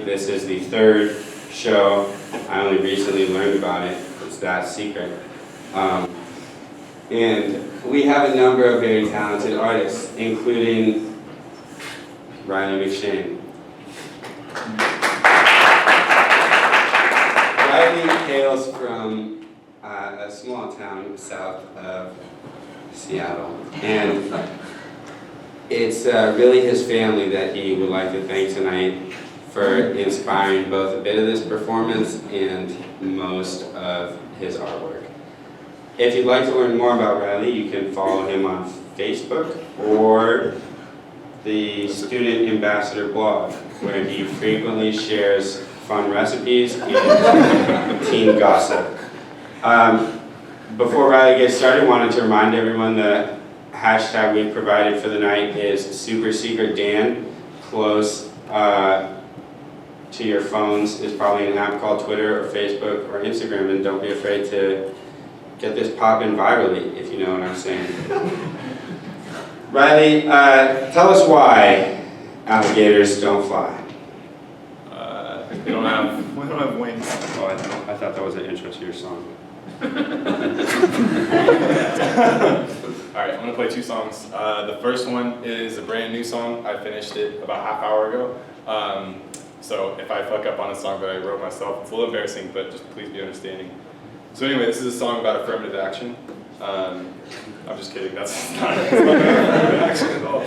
this is the third show. I only recently learned about it. It's that secret. And we have a number of very talented artists, including Riley McShane. Riley hails from a small town south of Seattle, and it's really his family that he would like to thank tonight for inspiring both a bit of this performance and most of his artwork. If you'd like to learn more about Riley, you can follow him on Facebook or the Student Ambassador blog, where he frequently shares fun recipes and teen gossip. Before Riley gets started, I wanted to remind everyone the hashtag we provided for the night is Super Secret Dan. Close to your phones is probably an app called Twitter or Facebook or Instagram, and don't be afraid to get this popping virally, if you know what I'm saying. Riley, tell us why alligators don't fly. We don't have wings. Oh, I thought that was an intro to your song. Alright, I'm going to play two songs. The first one is a brand new song. I finished it about half hour ago. So if I fuck up on a song that I wrote myself, it's a little embarrassing, but just please be understanding. So anyway, this is a song about affirmative action. I'm just kidding, that's not affirmative action at all.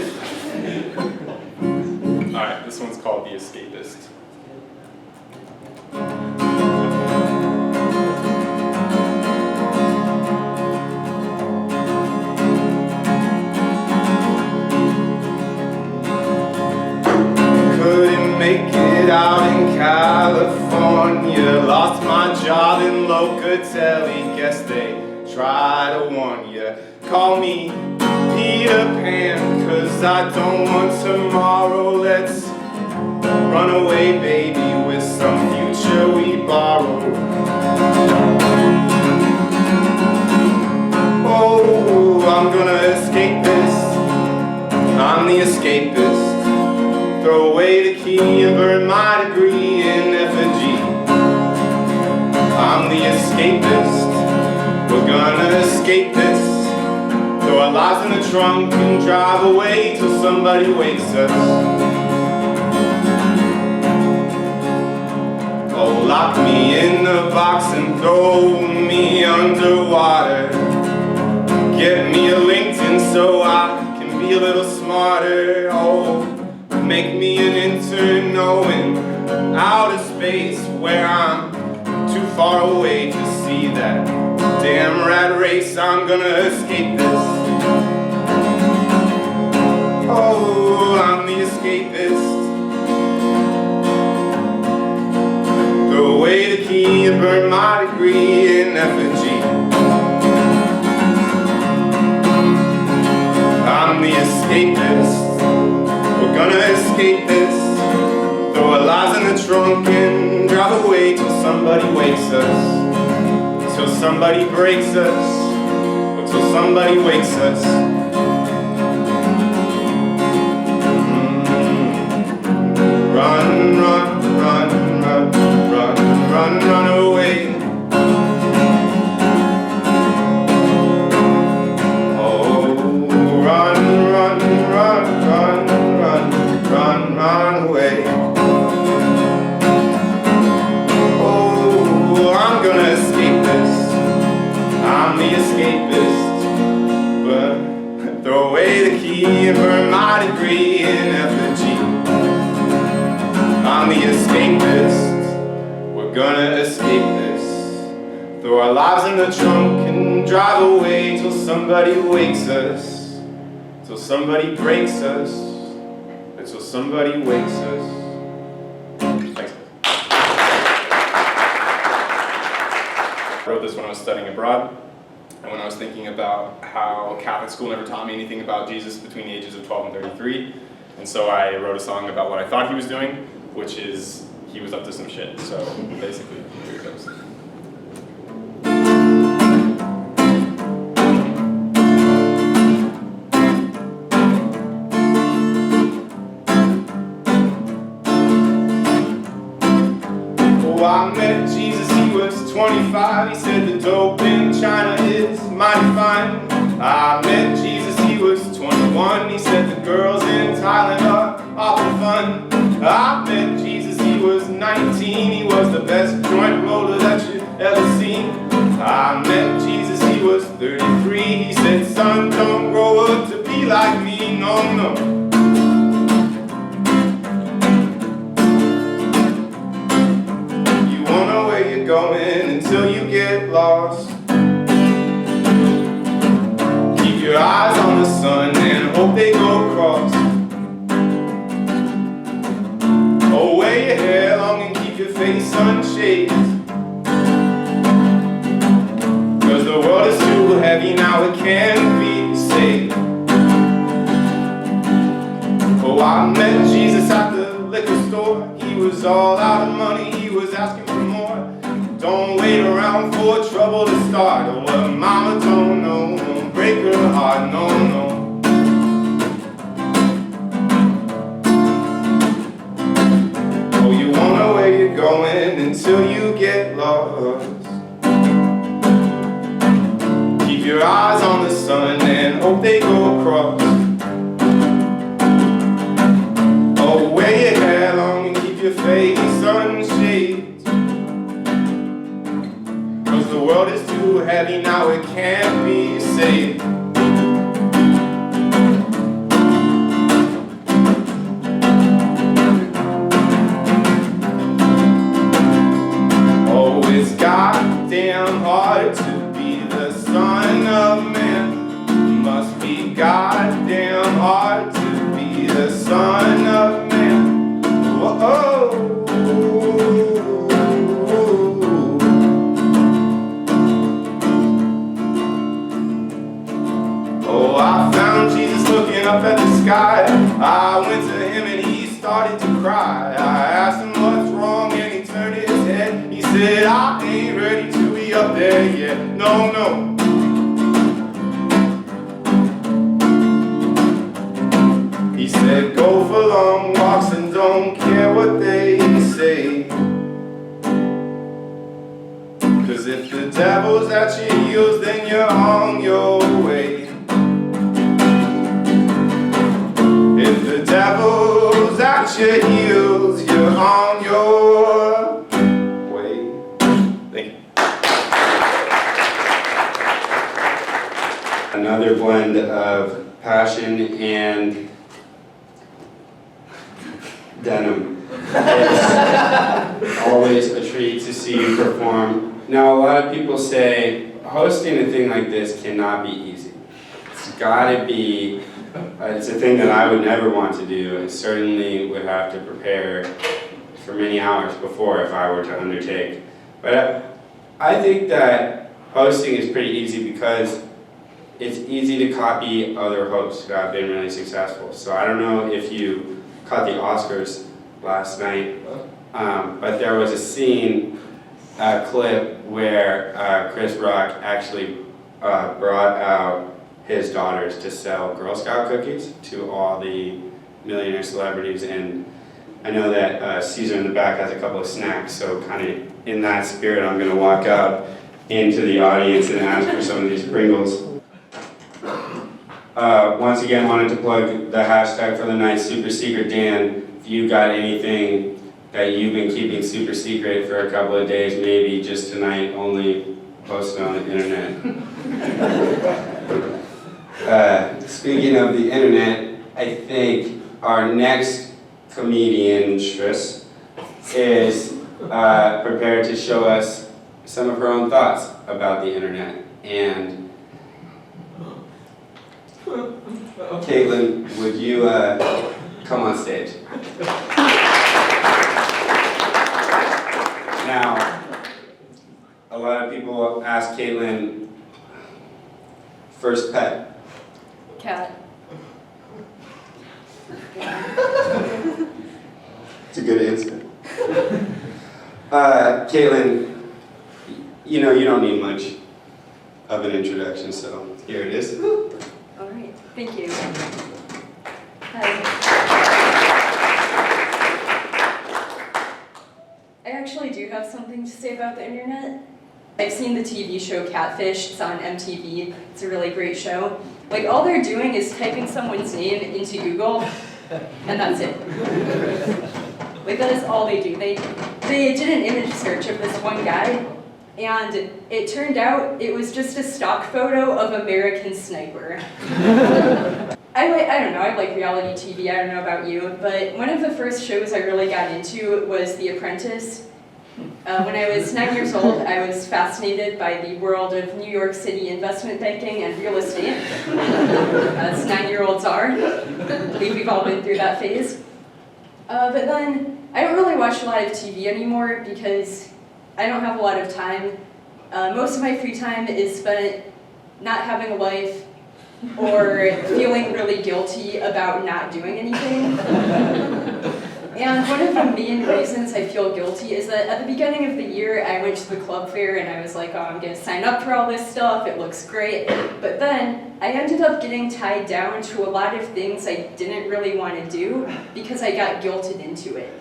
Alright, this one's called The Escapist. Couldn't make it out in California, lost my job in Locatelli, guess they try to warn ya. Call me Peter Pan, cause I don't want tomorrow. Let's run away, baby, with some future we borrow. Oh, I'm gonna escape this, I'm the escapist. Throw away the key and burn my degree in effigy. I'm the escapist, we're gonna escape this. Throw our lives in the trunk and drive away till somebody wakes us. Oh, lock me in the box and throw me underwater. Get me a LinkedIn so I can be a little smarter. Oh, make me an intern knowing outer space where I'm too far away to see that damn rat race. I'm gonna escape this. Oh, I'm the escapist. Throw away the key and burn my degree in effigy. I'm the escapist. We're gonna escape this. Throw our lives in the trunk and drive away till somebody wakes us. Till somebody breaks us. Or till somebody wakes us. Run, run, run, run, run, run, run away. Oh, run, run, run, run, run, run, run away. Oh, I'm gonna escape this. I'm the escapist. But throw away the key and burn my degree in effigy. I'm the escapist, we're gonna escape this. Throw our lives in the trunk and drive away till somebody wakes us. Till somebody breaks us, until somebody wakes us. Thanks. I wrote this when I was studying abroad, and when I was thinking about how Catholic school never taught me anything about Jesus between the ages of 12 and 33. And so I wrote a song about what I thought he was doing, which is he was up to some shit. So basically, here it goes. Oh, I met Jesus, he was 25. He said the dope in China is mighty fine. I met Jesus, he was 21. He said the girls in Thailand are awful fun. I met Jesus, he was 19. He was the best joint roller that you've ever seen. I met Jesus, he was 33. He said, son, don't grow up to be like me, no, no. You won't know where you're going until you get lost. Keep your eyes on the sun and hope they go across. Oh, wear your hair long and keep your face unshaved. Cause the world is too heavy now, it can't be saved. Oh, I met Jesus at the liquor store. He was all out of money, he was asking for more. Don't wait around for trouble to start. Oh, what mama don't know, don't break her heart, no, no. Oh, you won't know where you're going until you get lost. Keep your eyes on the sun and hope they go across. Oh, wear your hair long and keep your face unshaved. Cause the world is too heavy now, it can't be saved. Oh, it's goddamn hard to be the son of man. Must be goddamn hard to be the son of man. Whoa. Oh, I found Jesus looking up at the sky. I went to him and he started to cry. I asked him what's wrong and he turned his head. He said, I ain't ready to be up there yet. No, no. He said, go for long walks and don't care what they say. Cause if the devil's at your heels, then you're on your way. If the devil's at your heels, you're on your way. Thank you. Another blend of passion and denim. It's always a treat to see you perform. Now, a lot of people say hosting a thing like this cannot be easy. It's gotta be, it's a thing that I would never want to do, and certainly would have to prepare for many hours before if I were to undertake. But I think that hosting is pretty easy because it's easy to copy other hosts who have been really successful. So I don't know if you caught the Oscars last night, but there was a scene, a clip where Chris Rock actually brought out his daughters to sell Girl Scout cookies to all the millionaire celebrities, and I know that Caesar in the back has a couple of snacks, so kind of in that spirit I'm going to walk out into the audience and ask for some of these Pringles. Once again, wanted to plug the hashtag for the night, Super Secret Dan. If you got anything that you've been keeping super secret for a couple of days, maybe just tonight, only post it on the internet. Speaking of the internet, I think our next comedian-stress is prepared to show us some of her own thoughts about the internet. And Kaitlin, would you come on stage? Now, a lot of people ask Kaitlin, first pet? Cat. It's a good answer. Kaitlin, you know you don't need much of an introduction, so here it is. All right, thank you. Hi. I I actually do have something to say about the internet. I've seen the TV show Catfish. It's on MTV. It's a really great show. Like, all they're doing is typing someone's name into Google, and that's it. Like, that is all they do. They did an image search of this one guy, and it turned out it was just a stock photo of American Sniper. I don't know, I like reality TV, I don't know about you, but one of the first shows I really got into was The Apprentice. When I was 9 years old, I was fascinated by the world of New York City investment banking and real estate, as 9-year-olds are. I believe we've all been through that phase. But then, I don't really watch a lot of TV anymore because I don't have a lot of time. Most of my free time is spent not having a life, or feeling really guilty about not doing anything. And one of the main reasons I feel guilty is that at the beginning of the year, I went to the club fair and I was like, oh, I'm gonna sign up for all this stuff, it looks great. But then I ended up getting tied down to a lot of things I didn't really want to do because I got guilted into it.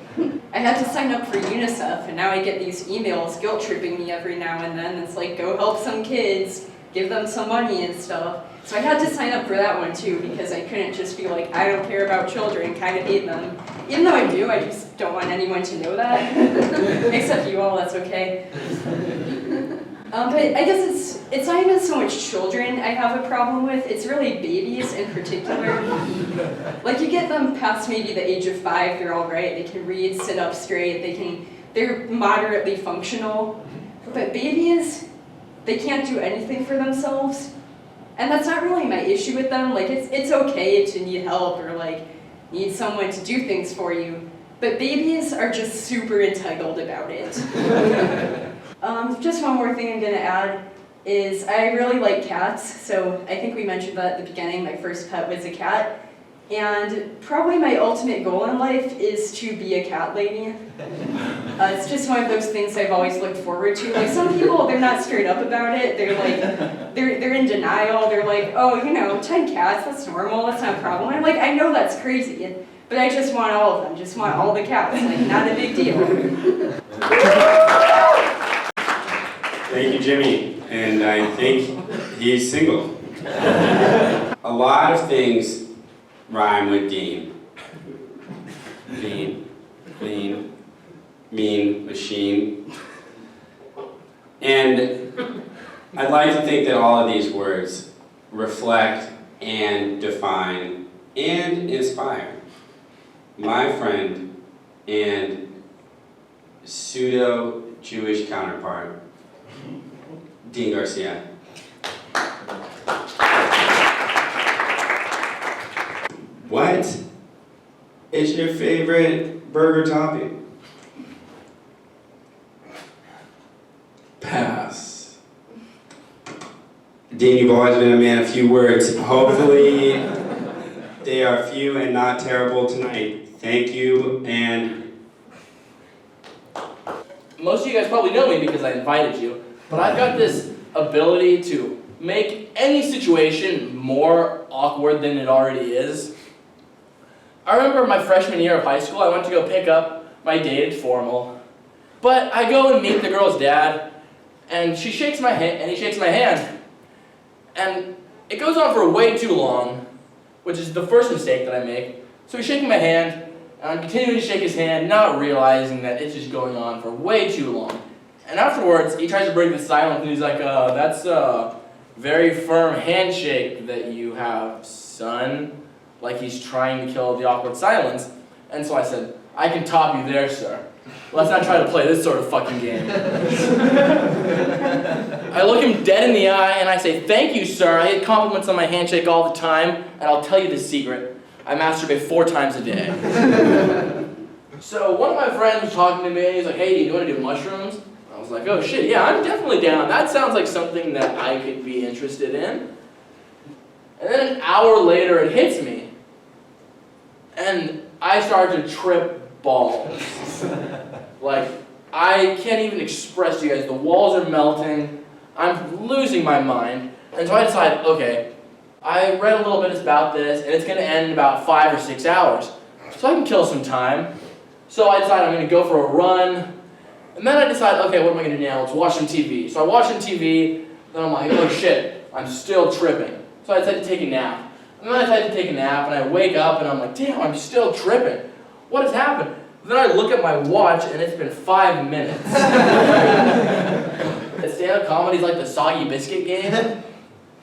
I had to sign up for UNICEF, and now I get these emails guilt-tripping me every now and then. It's like, go help some kids, give them some money and stuff. So I had to sign up for that one too, because I couldn't just be like, I don't care about children, kind of hate them. Even though I do, I just don't want anyone to know that. Except you all, that's okay. But I guess it's not even so much children I have a problem with, it's really babies in particular. Like, you get them past maybe the age of 5, they're all right, they can read, sit up straight, they're moderately functional. But babies, they can't do anything for themselves. And that's not really my issue with them. Like, it's okay to need help or like need someone to do things for you. But babies are just super entitled about it. Just one more thing I'm gonna add is I really like cats. So I think we mentioned that at the beginning, my first pet was a cat. And probably my ultimate goal in life is to be a cat lady. It's just one of those things I've always looked forward to. Like, some people, they're not straight up about it. They're like, they're in denial. They're like, oh, 10 cats, that's normal, that's not a problem. I'm like, I know that's crazy, but I just want all of them. Just want all the cats. Like, not a big deal. Thank you, Jimmy. And I think he's single. A lot of things rhyme with Dean. Dean, lean, mean, machine. And I'd like to think that all of these words reflect and define and inspire my friend and pseudo-Jewish counterpart, Dean Garcia. What is your favorite burger topping? Pass. Dean, you've always been a man of few words. Hopefully, they are few and not terrible tonight. Thank you, and... Most of you guys probably know me because I invited you, but I've got this ability to make any situation more awkward than it already is. I remember my freshman year of high school, I went to go pick up my dated formal. But I go and meet the girl's dad, and she shakes my hand, and he shakes my hand. And it goes on for way too long, which is the first mistake that I make. So he's shaking my hand, and I'm continuing to shake his hand, not realizing that it's just going on for way too long. And afterwards, he tries to break the silence, and he's like, that's a very firm handshake that you have, son. Like he's trying to kill the awkward silence. And so I said, I can top you there, sir. Let's not try to play this sort of fucking game. I look him dead in the eye and I say, thank you, sir. I get compliments on my handshake all the time, and I'll tell you the secret. I masturbate 4 times a day. So one of my friends was talking to me, and he's like, hey, do you want to do mushrooms? I was like, oh shit, yeah, I'm definitely down. That sounds like something that I could be interested in. And then an hour later, it hits me. And I started to trip balls. Like, I can't even express to you guys. The walls are melting. I'm losing my mind. And so I decided, okay, I read a little bit about this, and it's going to end in about 5 or 6 hours. So I can kill some time. So I decided I'm going to go for a run, And then I decide, okay, what am I gonna do now? Let's watch some TV. So I watch some TV, then I'm like, oh shit, I'm still tripping. So I decide to take a nap. And then I decide to take a nap, and I wake up, and I'm like, damn, I'm still tripping. What has happened? Then I look at my watch, and it's been 5 minutes. Stand-up comedy is like the soggy biscuit game.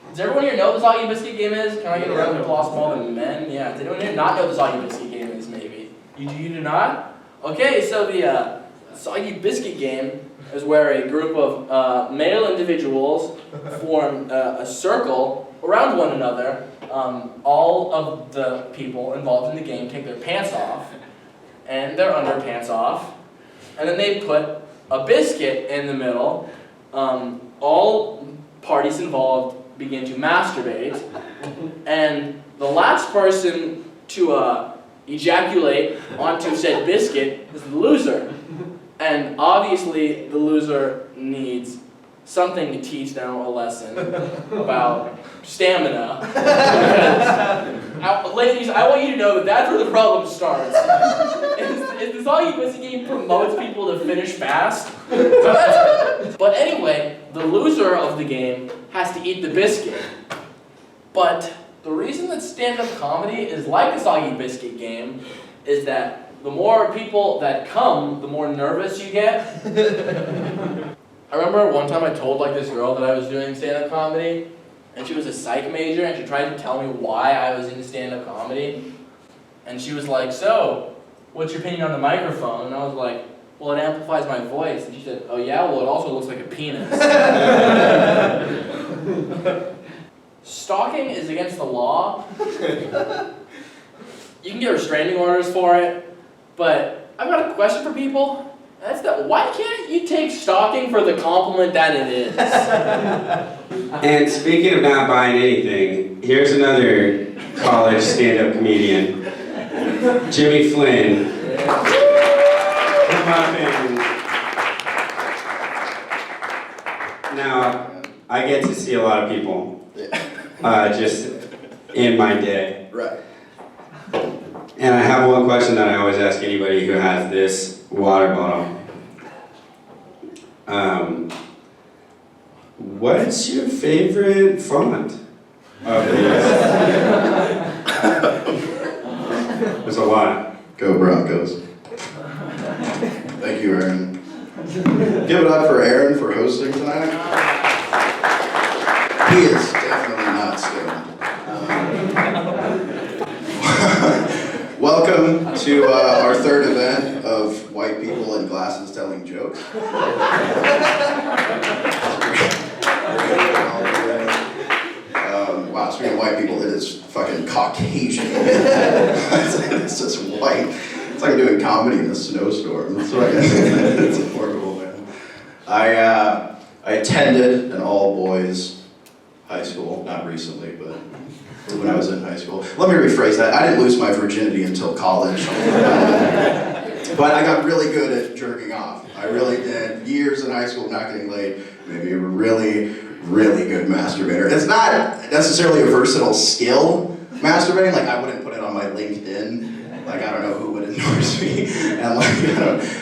Does everyone here know what the soggy biscuit game is? Can I get a round of applause from all the men? Yeah, does anyone here not know what the soggy biscuit game is, maybe? You do not? Okay, so the soggy biscuit game is where a group of male individuals form a circle around one another. All of the people involved in the game take their pants off and their underpants off, and then they put a biscuit in the middle. All parties involved begin to masturbate, and the last person to ejaculate onto said biscuit is the loser. And obviously the loser needs something to teach them a lesson about stamina. Because, ladies, I want you to know that that's where the problem starts. Is this all you biscuit game promotes people to finish fast? But anyway, the loser of the game has to eat the biscuit. But the reason that stand-up comedy is like a soggy biscuit game is that the more people that come, the more nervous you get. I remember one time I told like this girl that I was doing stand-up comedy, and she was a psych major, and she tried to tell me why I was in stand-up comedy. And she was like, so, what's your opinion on the microphone? And I was like, well, it amplifies my voice. And she said, oh yeah, well, it also looks like a penis. Stalking is against the law. You can get restraining orders for it, but I've got a question for people. That's that. Why can't you take stalking for the compliment that it is? And speaking of not buying anything, here's another college stand-up comedian, Jimmy Flynn. Come up and... Now, I get to see a lot of people, just in my day. Right. And I have one question that I always ask anybody who has this water bottle. What's your favorite font of these? There's a lot. Go Broncos. Thank you, Aaron. Give it up for Aaron for hosting tonight. He is definitely not stoned. Welcome to our third event of white people in glasses telling jokes. Wow, speaking of white people, it is fucking Caucasian. It's just white. It's like doing comedy in a snowstorm. It's like it's horrible, man. I attended an all-boys high school, not recently, but when I was in high school. Let me rephrase that. I didn't lose my virginity until college. But I got really good at jerking off. I really did. Years in high school not getting laid. Maybe a really, really good masturbator. It's not necessarily a versatile skill, masturbating. Like, I wouldn't put it on my LinkedIn. Like, I don't know who would endorse me. And like,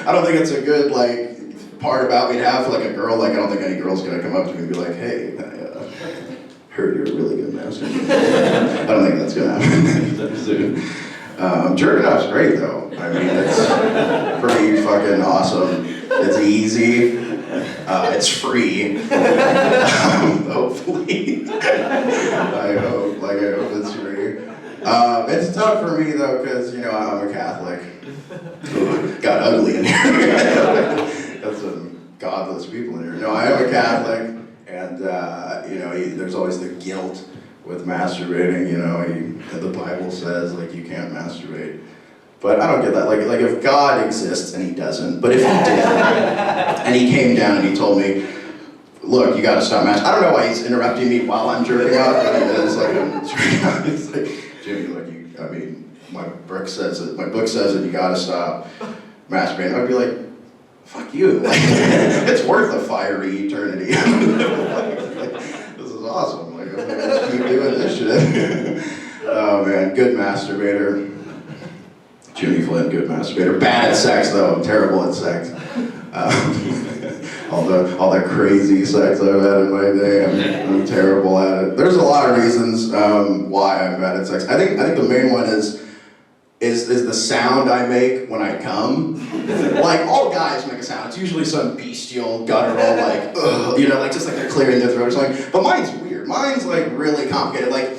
I don't think it's a good, like, part about me to have, like, a girl. Like, I don't think any girl's gonna come up to me and be like, hey, I heard you're a really good masturbator. I don't think that's gonna happen soon. Jerking off's great, though. I mean, it's pretty fucking awesome. It's easy. It's free. Hopefully. I hope it's free. It's tough for me, though, because, you know, I'm a Catholic. Ooh, got ugly in here. Got some godless people in here. No, I am a Catholic, and, you know, there's always the guilt with masturbating, you know, the Bible says, like, you can't masturbate. But I don't get that. Like if God exists, and he doesn't, but if he did, and he came down and he told me, look, you gotta stop masturbating. I don't know why he's interrupting me while I'm jerking off, but he is, like, I'm jerking off. It's like, Jimmy, like, I mean, my book says it, you gotta stop masturbating. I'd be like, fuck you. Like, it's worth a fiery eternity. Like, this is awesome. Like, I'm gonna just keep doing this shit. Oh man, good masturbator. Jimmy Flynn, good masturbator. Bad at sex though, I'm terrible at sex. All the crazy sex I've had in my day, I'm terrible at it. There's a lot of reasons why I'm bad at sex. I think the main one is the sound I make when I come. Like, all guys make a sound. It's usually some bestial, guttural, like, ugh, you know, like just like they're clearing their throat or something. But mine's weird. Mine's like really complicated. Like,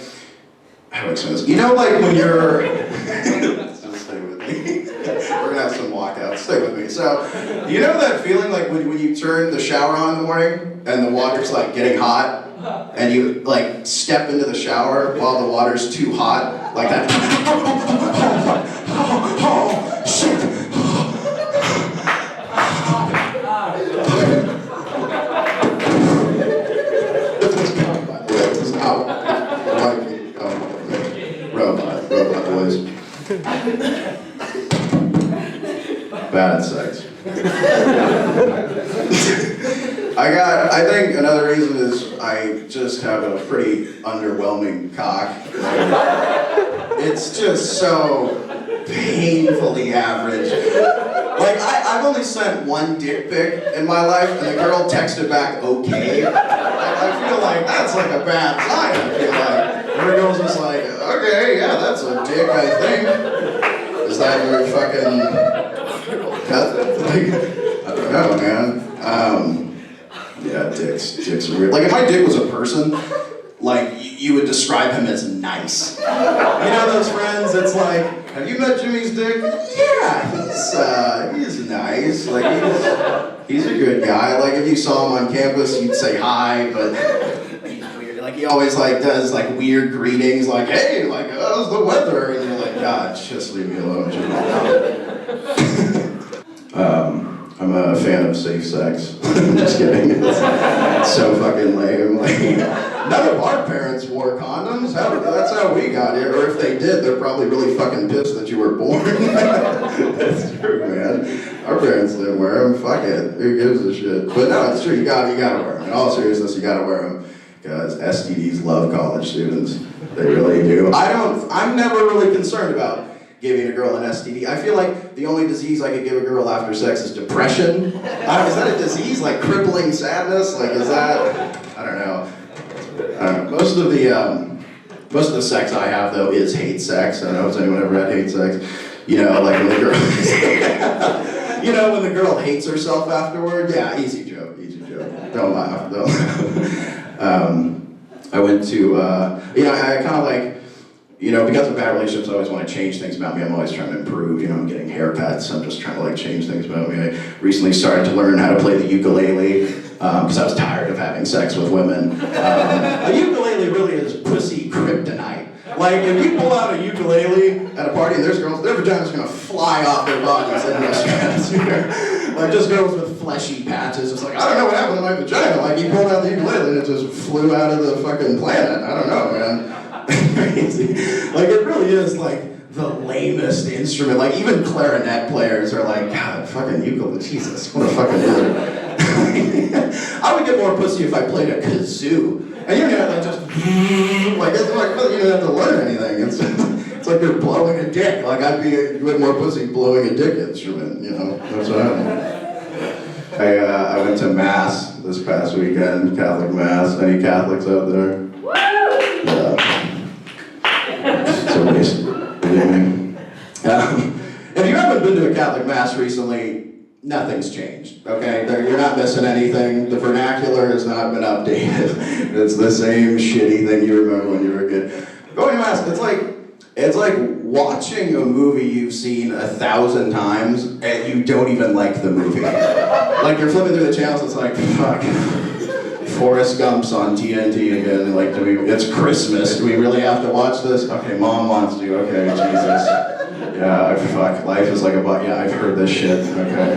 how do I explain this? You know, like when you're, just stay with me. We're gonna have some walkouts. Stay with me. So, you know that feeling like when you turn the shower on in the morning and the water's like getting hot, and you like step into the shower while the water's too hot, like that. Oh, shit. This is out. Robot boys. Bad at sex. I think another reason is I just have a pretty underwhelming cock. It's just so painfully average. Like, I've only sent one dick pic in my life, and the girl texted back, okay. I feel like that's like a bad sign, I feel like. And the girl's just like, okay, yeah, that's a dick, I think. Is that your fucking... Like, I don't know, man. Yeah, dicks are weird. Like, if my dick was a person, like, you would describe him as nice. You know those friends that's like, have you met Jimmy's dick? Yeah, he's nice. Like, he's a good guy. Like, if you saw him on campus, you'd say hi, but he's weird. Like, he always, like, does, like, weird greetings, like, hey, like, how's the weather? And you're like, God, just leave me alone, Jimmy. I'm a fan of safe sex. I'm just kidding. It's so fucking lame. Like, none of our parents wore condoms. That's how we got here. Or if they did, they're probably really fucking pissed that you were born. That's true, man. Our parents didn't wear them. Fuck it. Who gives a shit? But no, it's true. You gotta wear them. In all seriousness, you gotta wear them. Because STDs love college students. They really do. I'm never really concerned about giving a girl an STD. I feel like the only disease I could give a girl after sex is depression. Is that a disease? Like crippling sadness? Like, is that? I don't know. Most of the sex I have though is hate sex. I don't know if anyone ever had hate sex. You know, like when the girl, you know, when the girl hates herself afterward. Yeah, easy joke. Don't laugh. I went to, you know, I kind of like. You know, because of bad relationships, I always want to change things about me. I'm always trying to improve. You know, I'm getting haircuts. I'm just trying to like change things about me. I recently started to learn how to play the ukulele because I was tired of having sex with women. A ukulele really is pussy kryptonite. Like, if you pull out a ukulele at a party and there's girls, their vagina's gonna fly off their bodies into the stratosphere. Like, just girls with fleshy patches. It's like, I don't know what happened to my vagina. Like, you pulled out the ukulele and it just flew out of the fucking planet. I don't know, man. Crazy. Like, it really is like the lamest instrument. Like, even clarinet players are like, God, fucking ukulele, Jesus, what a fucking word. I would get more pussy if I played a kazoo. And you're gonna like just like, it's like, well, you don't have to learn anything. It's like you're blowing a dick. Like, I'd be with more pussy blowing a dick instrument, you know? That's what happened. I went to Mass this past weekend, Catholic Mass. Any Catholics out there? Yeah. So nice. If you haven't been to a Catholic Mass recently, nothing's changed, okay? You're not missing anything. The vernacular has not been updated. It's the same shitty thing you remember when you were a kid. Going to Mass, it's like watching a movie you've seen 1,000 times and you don't even like the movie. Like, you're flipping through the channels, it's like, fuck. Forrest Gump's on TNT again, like, it's Christmas, do we really have to watch this? Okay, Mom wants to, okay, Jesus. Yeah, fuck, life is like a yeah, I've heard this shit, okay.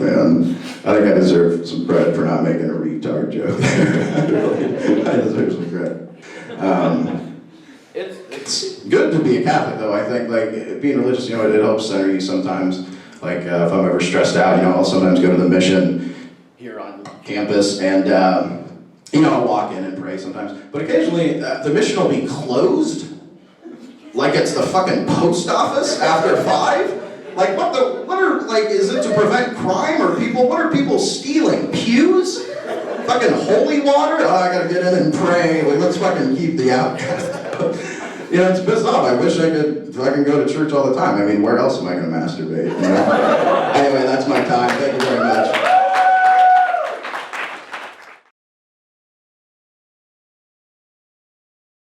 Man, I think I deserve some credit for not making a retard joke there. I deserve some credit. It's good to be a Catholic though, I think, like, being religious, you know, it helps center you sometimes. Like, if I'm ever stressed out, you know, I'll sometimes go to the mission here on campus, and you know, I'll walk in and pray sometimes. But occasionally, the mission will be closed, like it's the fucking post office after 5. Like, is it to prevent crime or what are people stealing? Pews? Fucking holy water? Oh, I gotta get in and pray. Like, let's fucking keep the outcast out. You know, it's pissed off. I wish I could fucking go to church all the time. I mean, where else am I gonna masturbate? You know? Anyway, that's my time. Thank you very much.